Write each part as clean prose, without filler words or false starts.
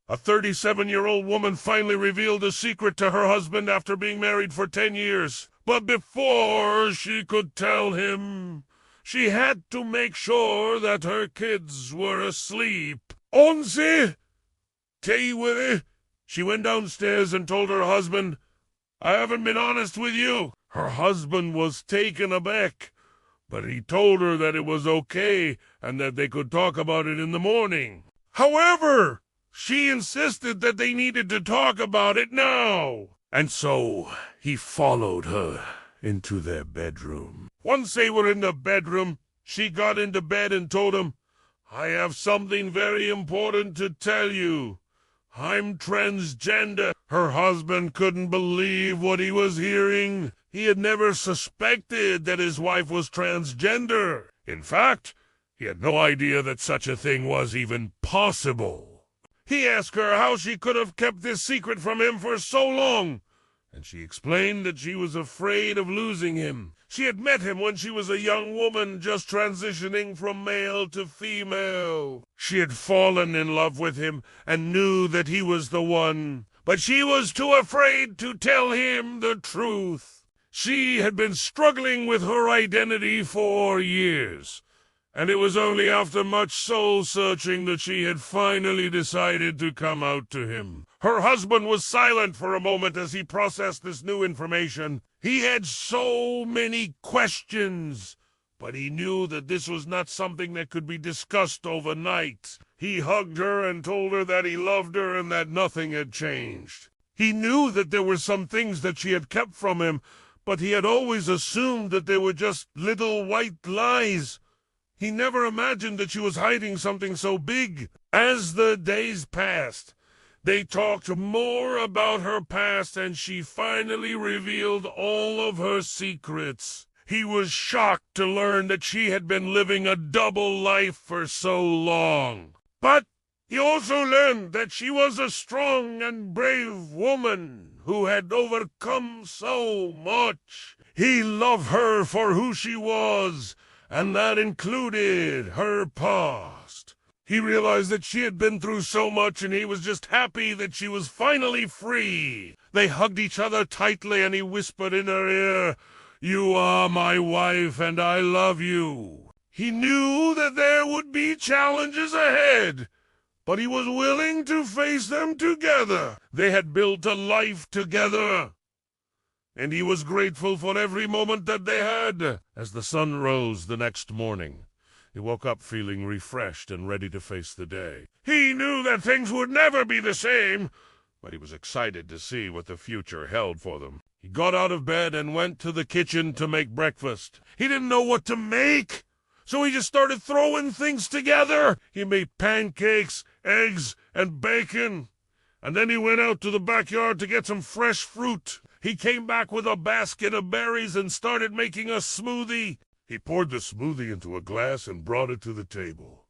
A 37-year-old woman finally revealed a secret to her husband after being married for 10 years. But before she could tell him, she had to make sure that her kids were asleep. 11. Tea with it. She went downstairs and told her husband, "I haven't been honest with you." Her husband was taken aback, but he told her that it was okay and that they could talk about it in the morning. However, she insisted that they needed to talk about it now. And so he followed her into their bedroom. Once they were in the bedroom, she got into bed and told him, "I have something very important to tell you. I'm transgender." Her husband couldn't believe what he was hearing. He had never suspected that his wife was transgender. In fact, he had no idea that such a thing was even possible. He asked her how she could have kept this secret from him for so long, and she explained that she was afraid of losing him. She had met him when she was a young woman just transitioning from male to female. She had fallen in love with him and knew that he was the one, but she was too afraid to tell him the truth. She had been struggling with her identity for years, and it was only after much soul-searching that she had finally decided to come out to him. Her husband was silent for a moment as he processed this new information. He had so many questions, but he knew that this was not something that could be discussed overnight. He hugged her and told her that he loved her and that nothing had changed. He knew that there were some things that she had kept from him, but he had always assumed that they were just little white lies. He never imagined that she was hiding something so big. As the days passed, they talked more about her past, and she finally revealed all of her secrets. He was shocked to learn that she had been living a double life for so long. But he also learned that she was a strong and brave woman who had overcome so much. He loved her for who she was, and that included her past. He realized that she had been through so much, and he was just happy that she was finally free. They hugged each other tightly, and he whispered in her ear, "You are my wife, and I love you." He knew that there would be challenges ahead, but he was willing to face them together. They had built a life together, and he was grateful for every moment that they had. As the sun rose the next morning, he woke up feeling refreshed and ready to face the day. He knew that things would never be the same, but he was excited to see what the future held for them. He got out of bed and went to the kitchen to make breakfast. He didn't know what to make, so he just started throwing things together. He made pancakes, eggs, and bacon, and then he went out to the backyard to get some fresh fruit. He came back with a basket of berries and started making a smoothie. He poured the smoothie into a glass and brought it to the table.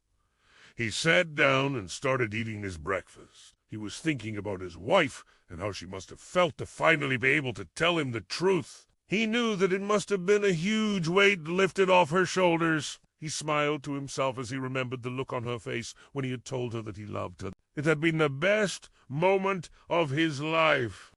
He sat down and started eating his breakfast. He was thinking about his wife and how she must have felt to finally be able to tell him the truth. He knew that it must have been a huge weight lifted off her shoulders. He smiled to himself as he remembered the look on her face when he had told her that he loved her. It had been the best moment of his life.